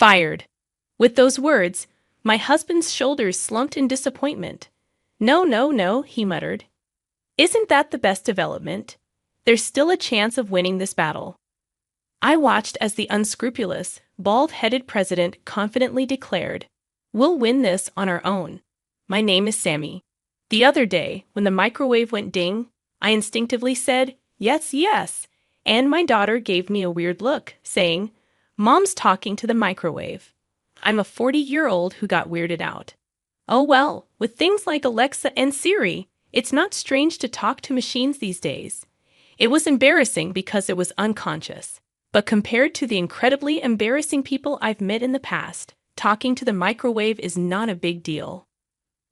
Fired. With those words, my husband's shoulders slumped in disappointment. No, no, no, he muttered. Isn't that the best development? There's still a chance of winning this battle. I watched as the unscrupulous, bald-headed president confidently declared, "We'll win this on our own. My name is Sammy." The other day, when the microwave went ding, I instinctively said, "Yes, yes," and my daughter gave me a weird look, saying, "Mom's talking to the microwave." I'm a 40-year-old who got weirded out. Oh well, with things like Alexa and Siri, it's not strange to talk to machines these days. It was embarrassing because it was unconscious. But compared to the incredibly embarrassing people I've met in the past, talking to the microwave is not a big deal.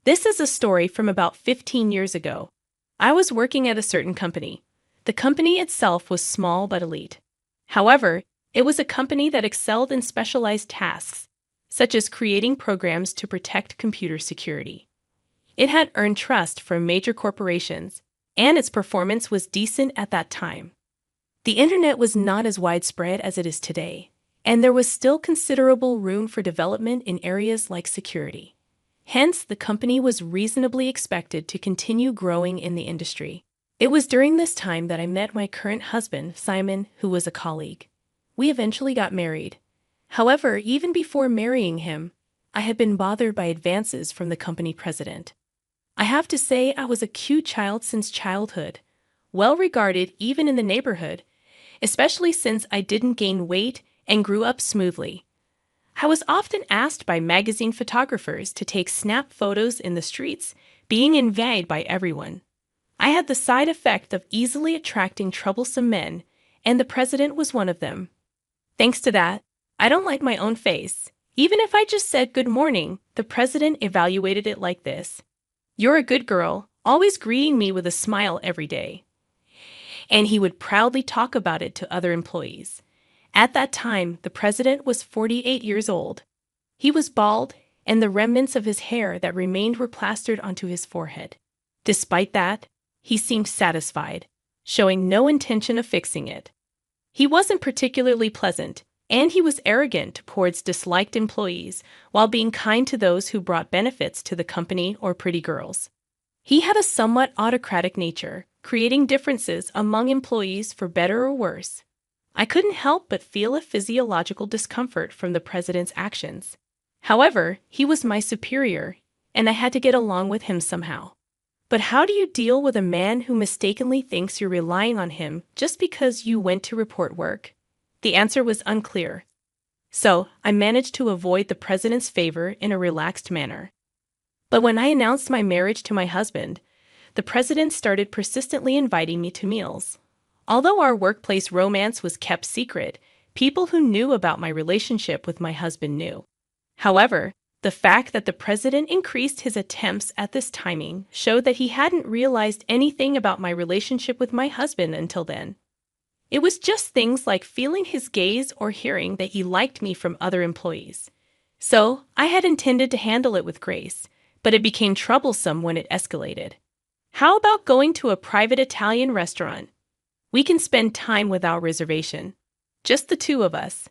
This is a story from about 15 years ago. I was working at a certain company. The company itself was small but elite. However, it was a company that excelled in specialized tasks, such as creating programs to protect computer security. It had earned trust from major corporations, and its performance was decent at that time. The internet was not as widespread as it is today, and there was still considerable room for development in areas like security. Hence, the company was reasonably expected to continue growing in the industry. It was during this time that I met my current husband, Simon, who was a colleague. We eventually got married. However, even before marrying him, I had been bothered by advances from the company president. I have to say I was a cute child since childhood, well regarded even in the neighborhood, especially since I didn't gain weight and grew up smoothly. I was often asked by magazine photographers to take snap photos in the streets, being envied by everyone. I had the side effect of easily attracting troublesome men, and the president was one of them. Thanks to that, I don't like my own face. Even if I just said good morning, the president evaluated it like this: "You're a good girl, always greeting me with a smile every day." And he would proudly talk about it to other employees. At that time, the president was 48 years old. He was bald, and the remnants of his hair that remained were plastered onto his forehead. Despite that, he seemed satisfied, showing no intention of fixing it. He wasn't particularly pleasant, and he was arrogant towards disliked employees while being kind to those who brought benefits to the company or pretty girls. He had a somewhat autocratic nature, creating differences among employees for better or worse. I couldn't help but feel a physiological discomfort from the president's actions. However, he was my superior, and I had to get along with him somehow. But how do you deal with a man who mistakenly thinks you're relying on him just because you went to report work? The answer was unclear. So, I managed to avoid the president's favor in a relaxed manner. But when I announced my marriage to my husband, the president started persistently inviting me to meals. Although our workplace romance was kept secret, people who knew about my relationship with my husband knew. However, the fact that the president increased his attempts at this timing showed that he hadn't realized anything about my relationship with my husband until then. It was just things like feeling his gaze or hearing that he liked me from other employees. So, I had intended to handle it with grace, but it became troublesome when it escalated. How about going to a private Italian restaurant? We can spend time without reservation. Just the two of us.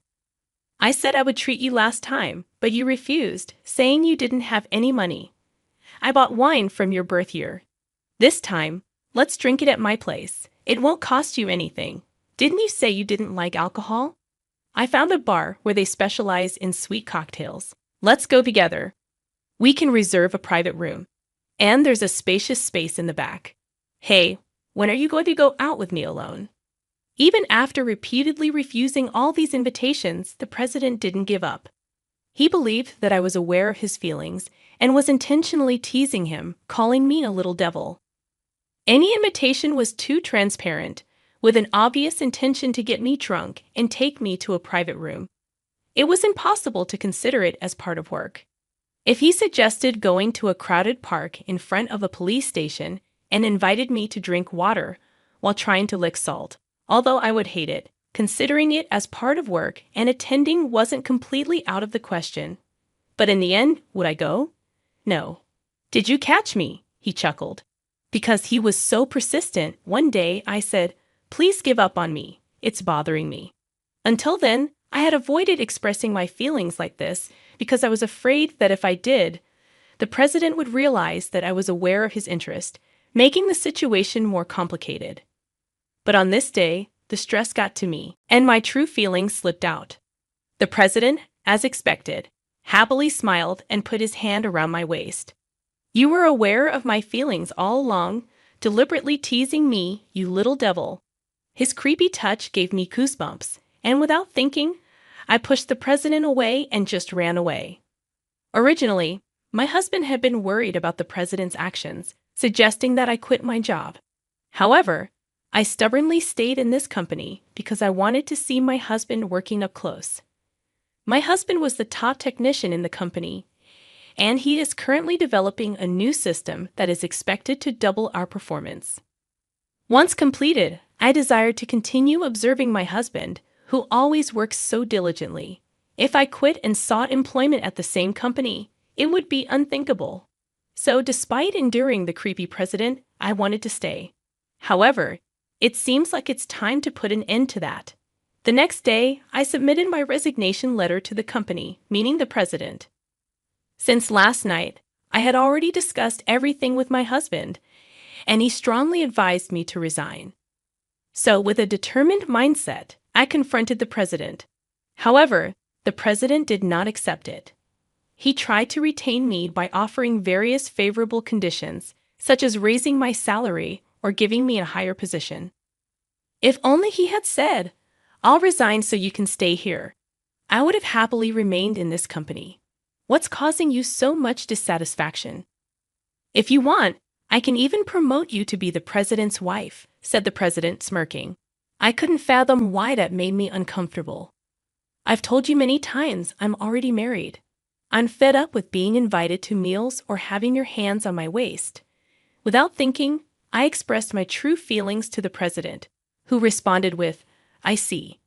I said I would treat you last time, but you refused, saying you didn't have any money. I bought wine from your birth year. This time, let's drink it at my place. It won't cost you anything. Didn't you say you didn't like alcohol? I found a bar where they specialize in sweet cocktails. Let's go together. We can reserve a private room. And there's a spacious space in the back. Hey, when are you going to go out with me alone? Even after repeatedly refusing all these invitations, the president didn't give up. He believed that I was aware of his feelings and was intentionally teasing him, calling me a little devil. Any invitation was too transparent, with an obvious intention to get me drunk and take me to a private room. It was impossible to consider it as part of work. If he suggested going to a crowded park in front of a police station and invited me to drink water while trying to lick salt, although I would hate it, considering it as part of work and attending wasn't completely out of the question. But in the end, would I go? No. Did you catch me? He chuckled. Because he was so persistent, one day I said, "Please give up on me. It's bothering me." Until then, I had avoided expressing my feelings like this because I was afraid that if I did, the president would realize that I was aware of his interest, making the situation more complicated. But on this day, the stress got to me, and my true feelings slipped out. The president, as expected, happily smiled and put his hand around my waist. "You were aware of my feelings all along, deliberately teasing me, you little devil." His creepy touch gave me goosebumps, and without thinking, I pushed the president away and just ran away. Originally, my husband had been worried about the president's actions, suggesting that I quit my job. However, I stubbornly stayed in this company because I wanted to see my husband working up close. My husband was the top technician in the company, and he is currently developing a new system that is expected to double our performance. Once completed, I desired to continue observing my husband, who always works so diligently. If I quit and sought employment at the same company, it would be unthinkable. So despite enduring the creepy president, I wanted to stay. However, it seems like it's time to put an end to that. The next day, I submitted my resignation letter to the company, meaning the president. Since last night, I had already discussed everything with my husband, and he strongly advised me to resign. So, with a determined mindset, I confronted the president. However, the president did not accept it. He tried to retain me by offering various favorable conditions, such as raising my salary or giving me a higher position. If only he had said, "I'll resign so you can stay here," I would have happily remained in this company. What's causing you so much dissatisfaction? "If you want, I can even promote you to be the president's wife," said the president, smirking. I couldn't fathom why that made me uncomfortable. "I've told you many times I'm already married. I'm fed up with being invited to meals or having your hands on my waist." Without thinking, I expressed my true feelings to the president, who responded with, "I see.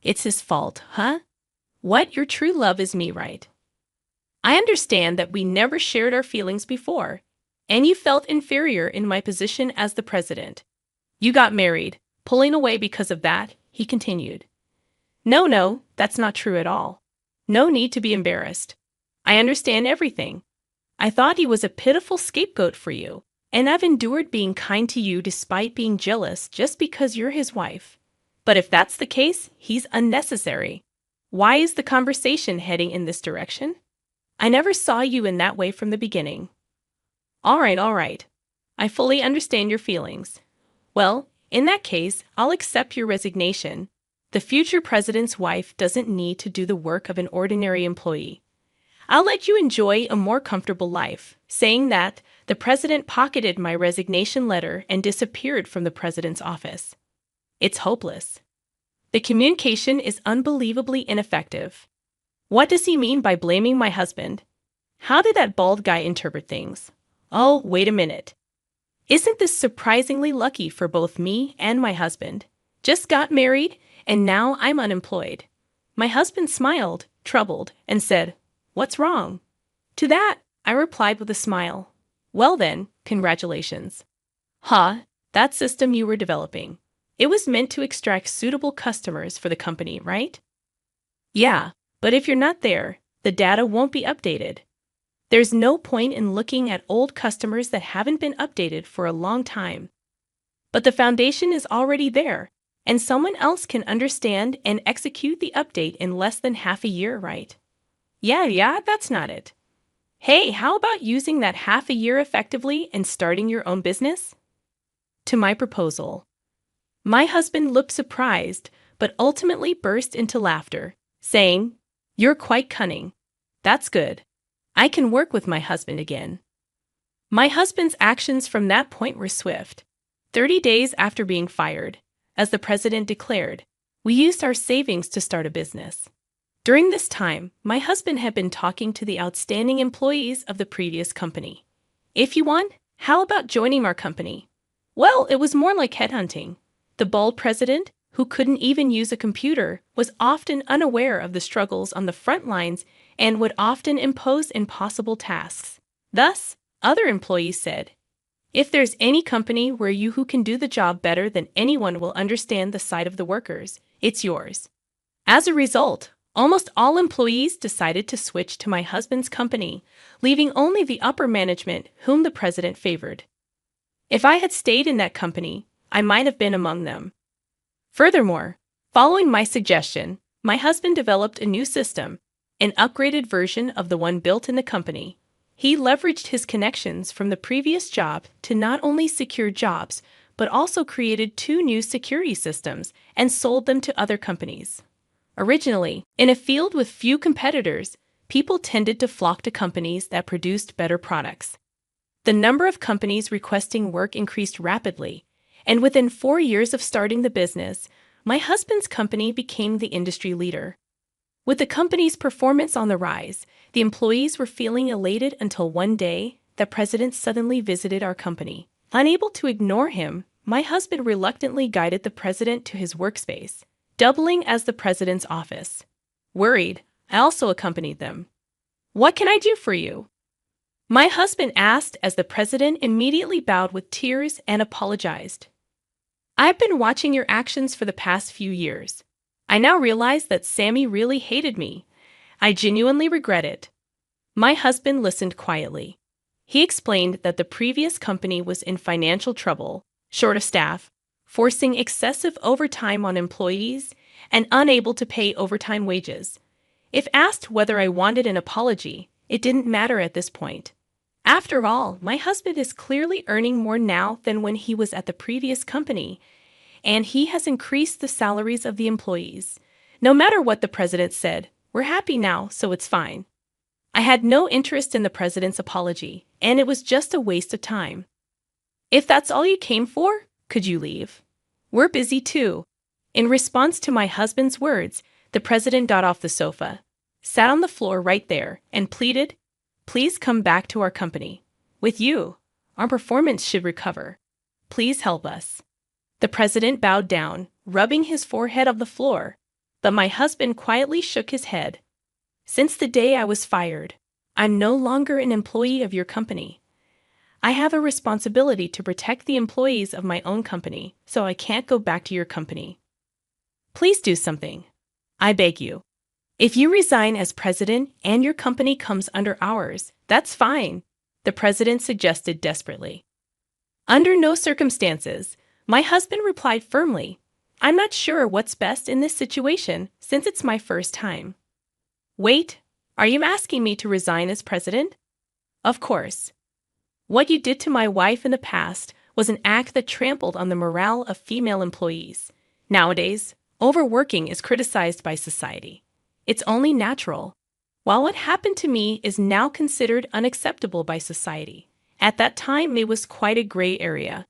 It's his fault, huh? What, your true love is me, right? I understand that we never shared our feelings before, and you felt inferior in my position as the president. You got married, pulling away because of that," he continued. No, that's not true at all. No need to be embarrassed. I understand everything. I thought he was a pitiful scapegoat for you, and I've endured being kind to you despite being jealous just because you're his wife. But if that's the case, he's unnecessary. Why is the conversation heading in this direction? I never saw you in that way from the beginning. All right. I fully understand your feelings. Well, in that case, I'll accept your resignation. The future president's wife doesn't need to do the work of an ordinary employee. I'll let you enjoy a more comfortable life." Saying that, the president pocketed my resignation letter and disappeared from the president's office. It's hopeless. The communication is unbelievably ineffective. What does he mean by blaming my husband? How did that bald guy interpret things? Oh, wait a minute. Isn't this surprisingly lucky for both me and my husband? Just got married, and now I'm unemployed. My husband smiled, troubled, and said, "What's wrong?" To that, I replied with a smile, "Well then, congratulations. That system you were developing. It was meant to extract suitable customers for the company, right?" "Yeah, but if you're not there, the data won't be updated. There's no point in looking at old customers that haven't been updated for a long time. But the foundation is already there, and someone else can understand and execute the update in less than half a year, right?" Yeah, that's not it. Hey, how about using that half a year effectively and starting your own business? To my proposal. My husband looked surprised, but ultimately burst into laughter, saying, "You're quite cunning. That's good. I can work with my husband again." My husband's actions from that point were swift. 30 days after being fired, as the president declared, we used our savings to start a business. During this time, my husband had been talking to the outstanding employees of the previous company. "If you want, how about joining our company?" Well, it was more like headhunting. The bald president, who couldn't even use a computer, was often unaware of the struggles on the front lines and would often impose impossible tasks. Thus, other employees said, "If there's any company where you who can do the job better than anyone will understand the side of the workers, it's yours." As a result, almost all employees decided to switch to my husband's company, leaving only the upper management whom the president favored. If I had stayed in that company, I might have been among them. Furthermore, following my suggestion, my husband developed a new system, an upgraded version of the one built in the company. He leveraged his connections from the previous job to not only secure jobs, but also created 2 new security systems and sold them to other companies. Originally, in a field with few competitors, people tended to flock to companies that produced better products. The number of companies requesting work increased rapidly, and within 4 years of starting the business, my husband's company became the industry leader. With the company's performance on the rise, the employees were feeling elated until one day, the president suddenly visited our company. Unable to ignore him, my husband reluctantly guided the president to his workspace, doubling as the president's office. Worried, I also accompanied them. "What can I do for you?" my husband asked as the president immediately bowed with tears and apologized. "I've been watching your actions for the past few years. I now realize that Sammy really hated me. I genuinely regret it." My husband listened quietly. He explained that the previous company was in financial trouble, short of staff, forcing excessive overtime on employees, and unable to pay overtime wages. If asked whether I wanted an apology, it didn't matter at this point. After all, my husband is clearly earning more now than when he was at the previous company, and he has increased the salaries of the employees. No matter what the president said, we're happy now, so it's fine. I had no interest in the president's apology, and it was just a waste of time. "If that's all you came for, could you leave? We're busy too." In response to my husband's words, the president got off the sofa, sat on the floor right there, and pleaded, "Please come back to our company. With you, our performance should recover. Please help us." The president bowed down, rubbing his forehead on the floor, but my husband quietly shook his head. "Since the day I was fired, I'm no longer an employee of your company. I have a responsibility to protect the employees of my own company, so I can't go back to your company. Please do something. I beg you. If you resign as president and your company comes under ours, that's fine," the president suggested desperately. Under no circumstances, my husband replied firmly, "I'm not sure what's best in this situation since it's my first time." "Wait, are you asking me to resign as president?" "Of course. What you did to my wife in the past was an act that trampled on the morale of female employees. Nowadays, overworking is criticized by society. It's only natural. While what happened to me is now considered unacceptable by society, at that time it was quite a gray area.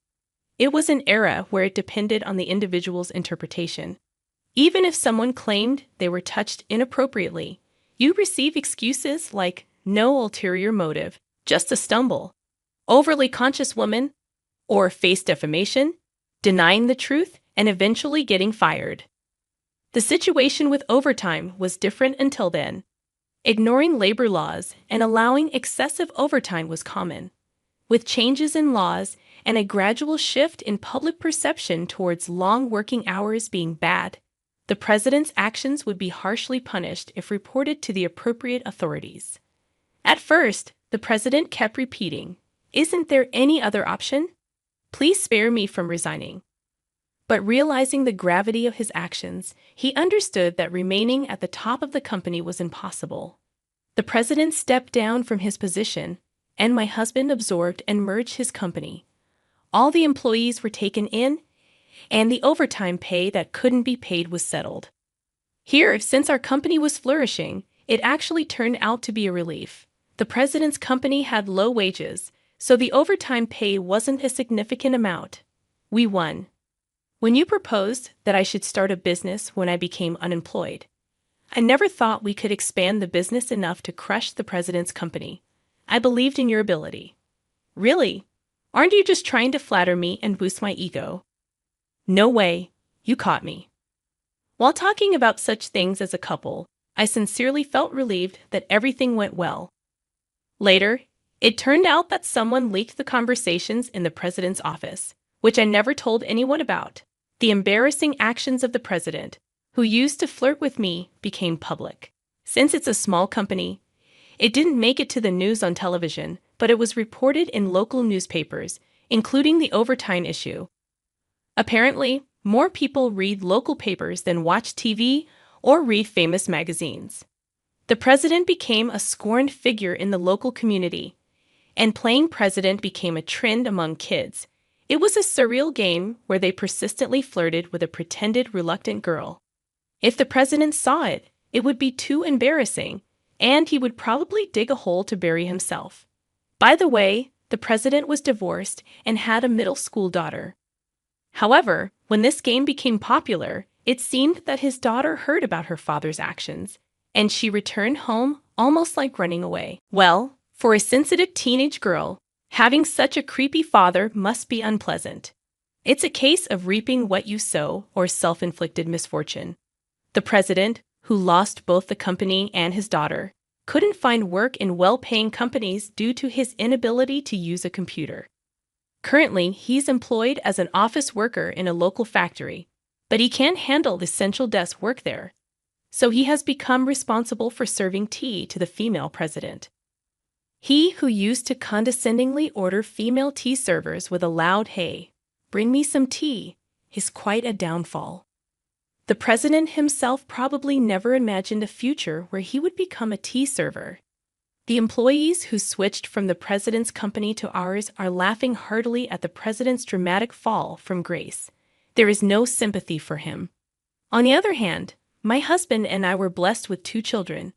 It was an era where it depended on the individual's interpretation. Even if someone claimed they were touched inappropriately, you receive excuses like no ulterior motive, just a stumble, overly conscious woman, or face defamation, denying the truth, and eventually getting fired. The situation with overtime was different until then. Ignoring labor laws and allowing excessive overtime was common. With changes in laws and a gradual shift in public perception towards long working hours being bad, the president's actions would be harshly punished if reported to the appropriate authorities. At first, the president kept repeating, "Isn't there any other option? Please spare me from resigning." But realizing the gravity of his actions, he understood that remaining at the top of the company was impossible. The president stepped down from his position, and my husband absorbed and merged his company. All the employees were taken in, and the overtime pay that couldn't be paid was settled. Here, since our company was flourishing, it actually turned out to be a relief. The president's company had low wages, so the overtime pay wasn't a significant amount. We won. When you proposed that I should start a business when I became unemployed, I never thought we could expand the business enough to crush the president's company. I believed in your ability. Really? Aren't you just trying to flatter me and boost my ego? No way. You caught me. While talking about such things as a couple, I sincerely felt relieved that everything went well. Later, it turned out that someone leaked the conversations in the president's office, which I never told anyone about. The embarrassing actions of the president, who used to flirt with me, became public. Since it's a small company, it didn't make it to the news on television, but it was reported in local newspapers, including the overtime issue. Apparently, more people read local papers than watch TV or read famous magazines. The president became a scorned figure in the local community, and playing president became a trend among kids. It was a surreal game where they persistently flirted with a pretended reluctant girl. If the president saw it, it would be too embarrassing, and he would probably dig a hole to bury himself. By the way, the president was divorced and had a middle school daughter. However, when this game became popular, it seemed that his daughter heard about her father's actions, and she returned home almost like running away. Well, for a sensitive teenage girl, having such a creepy father must be unpleasant. It's a case of reaping what you sow or self-inflicted misfortune. The president, who lost both the company and his daughter, couldn't find work in well-paying companies due to his inability to use a computer. Currently, he's employed as an office worker in a local factory, but he can't handle the central desk work there. So he has become responsible for serving tea to the female president. He who used to condescendingly order female tea servers with a loud "Hey, bring me some tea," is quite a downfall. The president himself probably never imagined a future where he would become a tea server. The employees who switched from the president's company to ours are laughing heartily at the president's dramatic fall from grace. There is no sympathy for him. On the other hand, my husband and I were blessed with 2 children.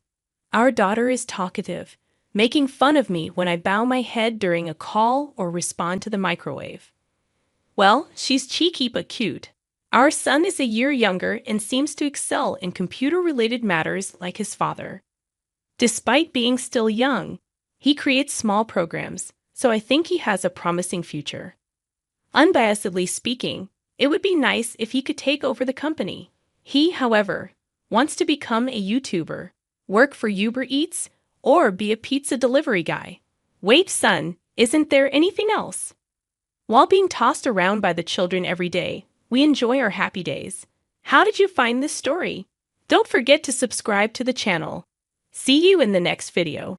Our daughter is talkative, making fun of me when I bow my head during a call or respond to the microwave. Well, she's cheeky but cute. Our son is a year younger and seems to excel in computer-related matters like his father. Despite being still young, he creates small programs, so I think he has a promising future. Unbiasedly speaking, it would be nice if he could take over the company. He, however, wants to become a YouTuber, work for Uber Eats, or be a pizza delivery guy. Wait, son, isn't there anything else? While being tossed around by the children every day, we enjoy our happy days. How did you find this story? Don't forget to subscribe to the channel. See you in the next video.